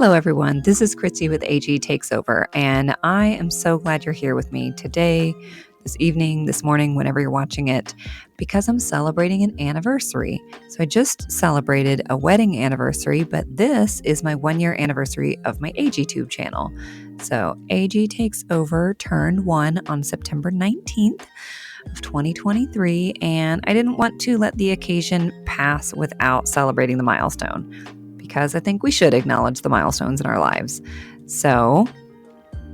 Hello, everyone. This is Kristie with AG Takes Over, and I am so glad you're here with me today, this evening, this morning, whenever you're watching it, because I'm celebrating an anniversary. So I just celebrated a wedding anniversary, but this is my 1-year anniversary of my AGTube channel. So AG Takes Over turned 1 on September 19th of 2023, and I didn't want to let the occasion pass without celebrating the milestone, because I think we should acknowledge the milestones in our lives. So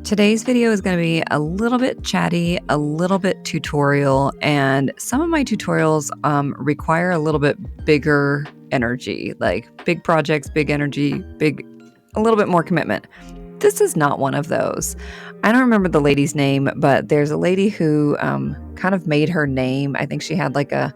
today's video is going to be a little bit chatty, a little bit tutorial, and some of my tutorials require a little bit bigger energy, like big projects, big energy, a little bit more commitment. This is not one of those. I don't remember the lady's name, but there's a lady who kind of made her name. I think she had like a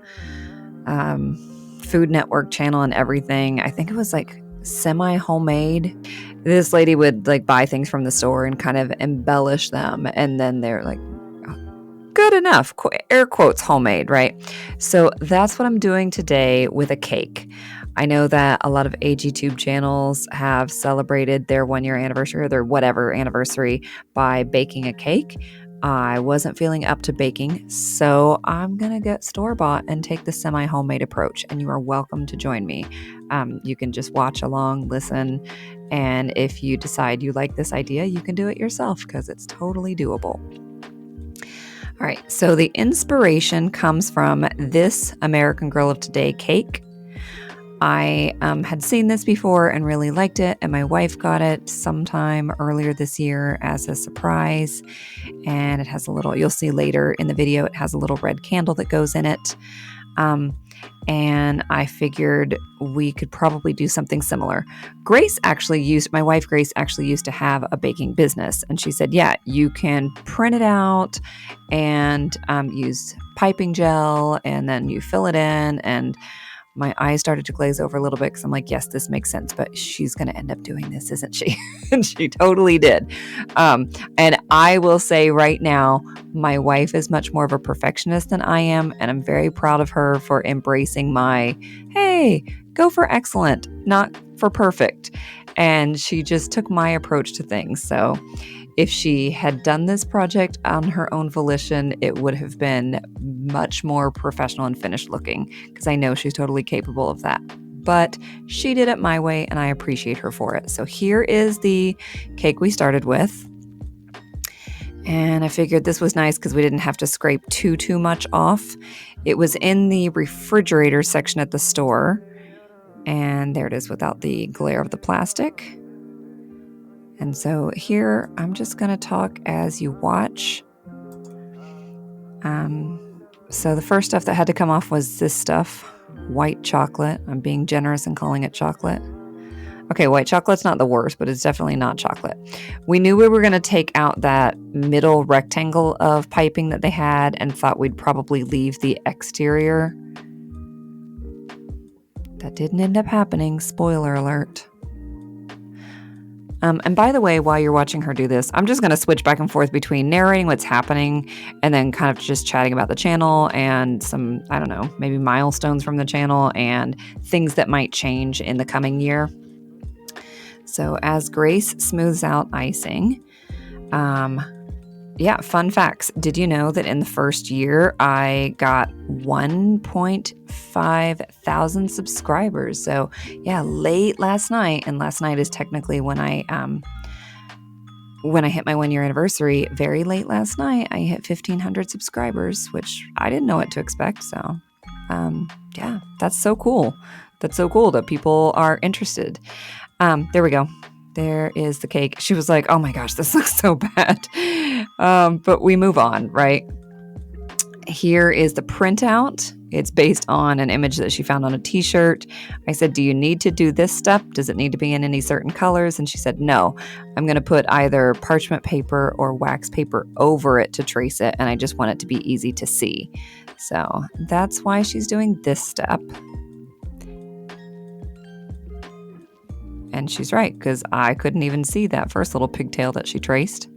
Food Network channel and everything. I think it was like semi-homemade. This lady would like buy things from the store and kind of embellish them, and then they're like good enough, air quotes, homemade, right? So that's what I'm doing today with a cake. I know that a lot of AGTube channels have celebrated their 1-year anniversary or their whatever anniversary by baking a cake. I wasn't feeling up to baking, so I'm going to get store-bought and take the semi-homemade approach, and you are welcome to join me. You can just watch along, listen, and if you decide you like this idea, you can do it yourself because it's totally doable. All right, so the inspiration comes from this American Girl of Today cake. I had seen this before and really liked it, and my wife got it sometime earlier this year as a surprise, and it has a little, you'll see later in the video, it has a little red candle that goes in it, and I figured we could probably do something similar. My wife Grace actually used to have a baking business, and she said, yeah, you can print it out and use piping gel, and then you fill it in, and my eyes started to glaze over a little bit because I'm like, yes, this makes sense, but she's going to end up doing this, isn't she? And she totally did. And I will say right now, my wife is much more of a perfectionist than I am, and I'm very proud of her for embracing my, hey, go for excellent, not for perfect. And she just took my approach to things. So if she had done this project on her own volition, it would have been much more professional and finished looking, because I know she's totally capable of that. But she did it my way, and I appreciate her for it. So here is the cake we started with. And I figured this was nice because we didn't have to scrape too much off. It was in the refrigerator section at the store. And there it is without the glare of the plastic. And so here, I'm just going to talk as you watch. So the first stuff that had to come off was this stuff, white chocolate. I'm being generous and calling it chocolate. Okay, white chocolate's not the worst, but it's definitely not chocolate. We knew we were going to take out that middle rectangle of piping that they had and thought we'd probably leave the exterior. That didn't end up happening. Spoiler alert. And by the way, while you're watching her do this, I'm just going to switch back and forth between narrating what's happening and then kind of just chatting about the channel and some, I don't know, maybe milestones from the channel and things that might change in the coming year. So as Grace smooths out icing, fun facts. Did you know that in the first year, I got 1.5 thousand subscribers? So yeah, late last night, and last night is technically when I hit my 1-year anniversary, very late last night, I hit 1,500 subscribers, which I didn't know what to expect. So that's so cool. That's so cool that people are interested. There we go. There is the cake. She was like, oh my gosh, this looks so bad. But we move on, right? Here is the printout. It's based on an image that she found on a t-shirt. I said, do you need to do this step? Does it need to be in any certain colors? And she said, no, I'm going to put either parchment paper or wax paper over it to trace it. And I just want it to be easy to see. So that's why she's doing this step. And she's right, because I couldn't even see that first little pigtail that she traced.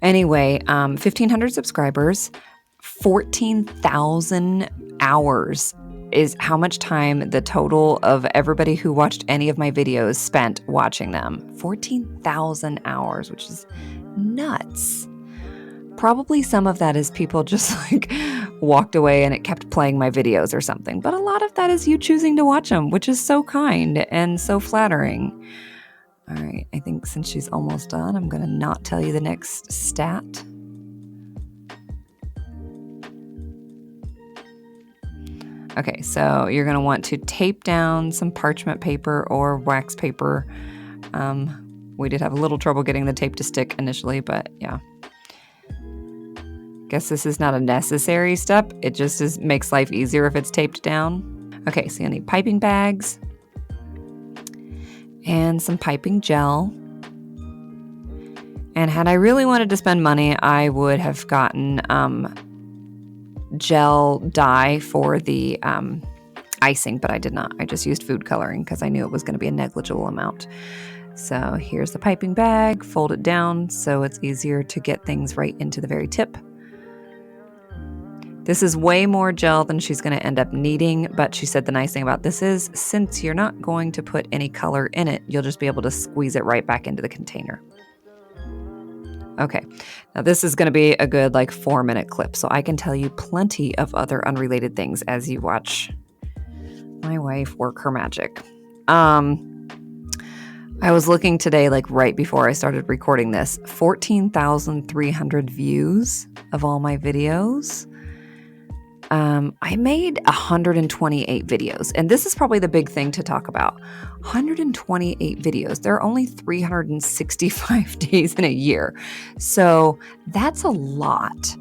Anyway, 1,500 subscribers. 14,000 hours is how much time the total of everybody who watched any of my videos spent watching them. 14,000 hours, which is nuts. Probably some of that is people just like walked away and it kept playing my videos or something. But a lot of that is you choosing to watch them, which is so kind and so flattering. All right, I think since she's almost done, I'm going to not tell you the next stat. Okay, so you're going to want to tape down some parchment paper or wax paper. We did have a little trouble getting the tape to stick initially, but yeah. Guess this is not a necessary step. It just makes life easier if it's taped down. Okay, so you'll need piping bags and some piping gel. And had I really wanted to spend money, I would have gotten gel dye for the icing, but I did not. I just used food coloring because I knew it was going to be a negligible amount. So here's the piping bag, fold it down so it's easier to get things right into the very tip. This is way more gel than she's going to end up needing, but she said the nice thing about this is since you're not going to put any color in it, you'll just be able to squeeze it right back into the container. Okay, now this is going to be a good 4-minute clip, so I can tell you plenty of other unrelated things as you watch my wife work her magic. I was looking today, right before I started recording this, 14,300 views of all my videos. I made 128 videos, and this is probably the big thing to talk about. 128 videos. There are only 365 days in a year. So that's a lot.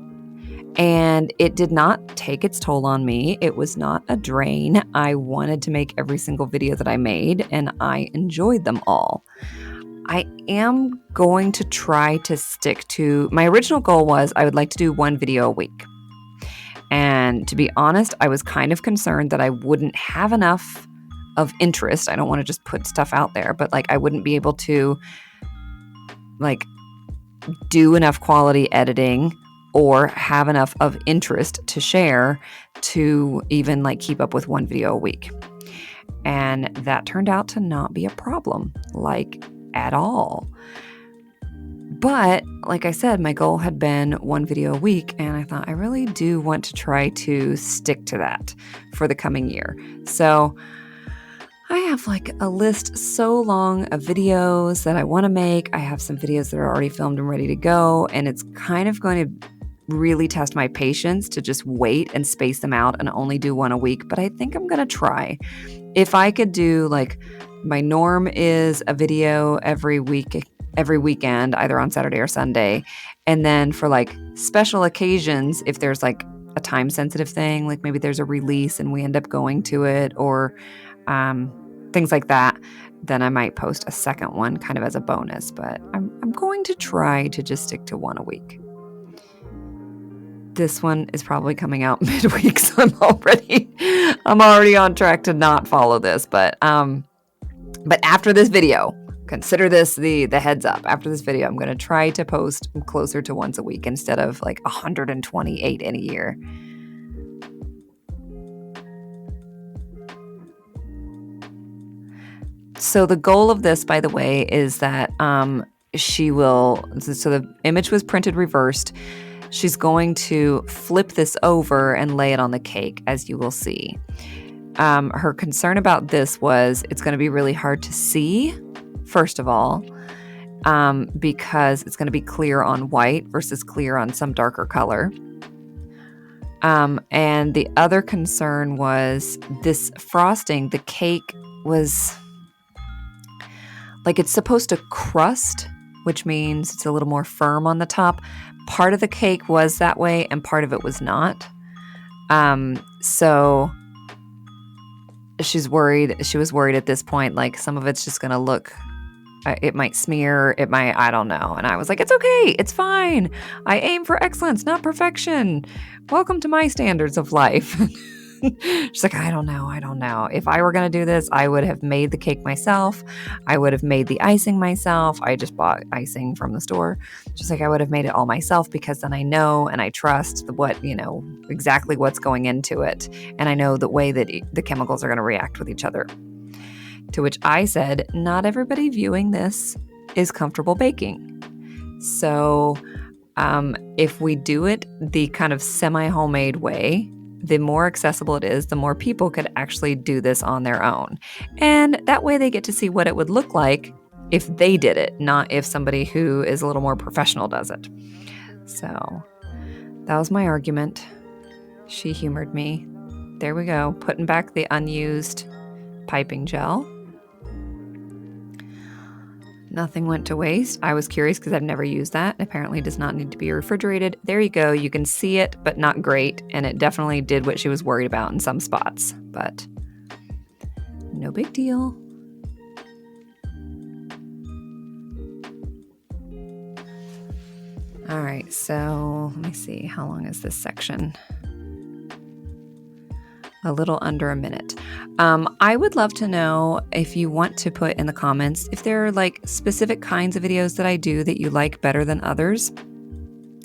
And it did not take its toll on me. It was not a drain. I wanted to make every single video that I made, and I enjoyed them all. I am going to try to stick to, my original goal was I would like to do one video a week. And to be honest, I was kind of concerned that I wouldn't have enough of interest. I don't want to just put stuff out there, but I wouldn't be able to do enough quality editing or have enough of interest to share to even like keep up with one video a week. And that turned out to not be a problem, like at all. But like I said, my goal had been one video a week, and I thought I really do want to try to stick to that for the coming year. So I have like a list so long of videos that I want to make. I have some videos that are already filmed and ready to go, and it's kind of going to really test my patience to just wait and space them out and only do one a week. But I think I'm going to try. If I could do like my norm is a video every weekend, either on Saturday or Sunday. And then for like special occasions, if there's like a time sensitive thing, like maybe there's a release and we end up going to it or things like that, then I might post a second one kind of as a bonus. But I'm going to try to just stick to one a week. This one is probably coming out midweek, so I'm already on track to not follow this. But after this video, consider this the heads up. After this video, I'm going to try to post closer to once a week instead of like 128 in a year. So the goal of this, by the way, is that so the image was printed reversed. She's going to flip this over and lay it on the cake, as you will see. Her concern about this was it's going to be really hard to see, first of all, because it's going to be clear on white versus clear on some darker color. And the other concern was this frosting, the cake was like it's supposed to crust, which means it's a little more firm on the top. Part of the cake was that way and part of it was not. So she was worried at this point, like some of it's just going to look, it might smear, I don't know. And I was like, it's okay. It's fine. I aim for excellence, not perfection. Welcome to my standards of life. She's like, I don't know. If I were going to do this, I would have made the cake myself. I would have made the icing myself. I just bought icing from the store. She's like, I would have made it all myself because then I know and I trust exactly what's going into it. And I know the way that the chemicals are going to react with each other. To which I said, not everybody viewing this is comfortable baking. So if we do it the kind of semi-homemade way, the more accessible it is, the more people could actually do this on their own. And that way they get to see what it would look like if they did it, not if somebody who is a little more professional does it. So that was my argument. She humored me. There we go, putting back the unused piping gel. Nothing went to waste. I was curious because I've never used that. Apparently does not need to be refrigerated. There you go. You can see it, but not great. And it definitely did what she was worried about in some spots, but no big deal. All right, so let me see. How long is this section? A little under a minute. I would love to know if you want to put in the comments if there are like specific kinds of videos that I do that you like better than others.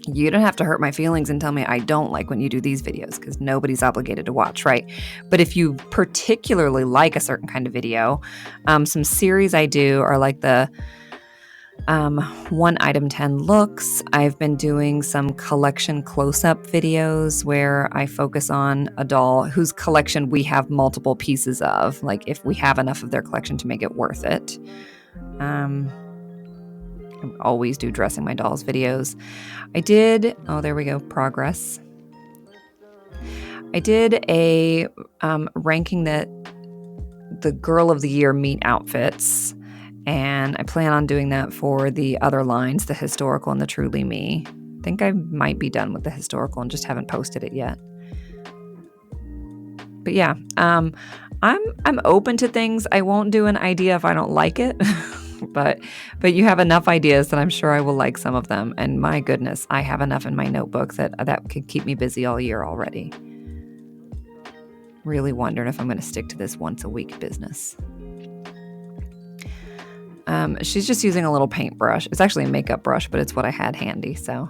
You don't have to hurt my feelings and tell me I don't like when you do these videos because nobody's obligated to watch, right? But if you particularly like a certain kind of video, some series I do are like the 1 item 10 looks. I've been doing some collection close-up videos where I focus on a doll whose collection we have multiple pieces of, like if we have enough of their collection to make it worth it. I always do dressing my dolls videos. There we go, progress. I did a ranking the Girl of the Year meet outfits. And I plan on doing that for the other lines, the historical and the truly me. I think I might be done with the historical and just haven't posted it yet. But yeah, I'm open to things. I won't do an idea if I don't like it, but you have enough ideas that I'm sure I will like some of them. And my goodness, I have enough in my notebook that could keep me busy all year already. Really wondering if I'm going to stick to this once a week business. She's just using a little paintbrush. It's actually a makeup brush, but it's what I had handy, so.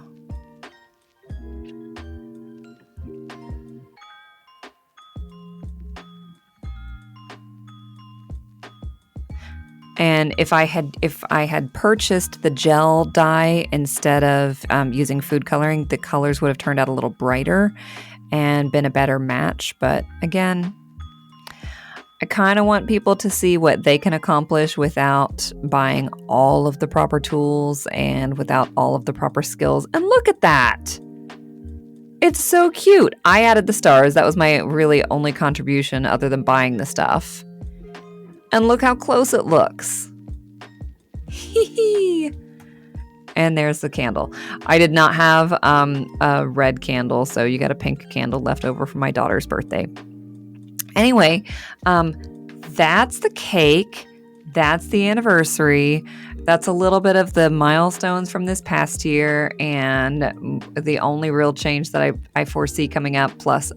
And if I had purchased the gel dye instead of using food coloring, the colors would have turned out a little brighter and been a better match. But again, I kind of want people to see what they can accomplish without buying all of the proper tools and without all of the proper skills. And look at that. It's so cute. I added the stars. That was my really only contribution other than buying the stuff. And look how close it looks. Hee. And there's the candle. I did not have a red candle, so you got a pink candle left over for my daughter's birthday. Anyway, that's the cake. That's the anniversary. That's a little bit of the milestones from this past year and the only real change that I foresee coming up, plus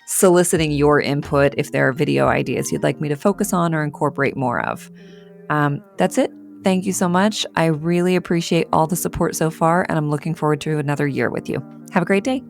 soliciting your input if there are video ideas you'd like me to focus on or incorporate more of. That's it. Thank you so much. I really appreciate all the support so far, and I'm looking forward to another year with you. Have a great day.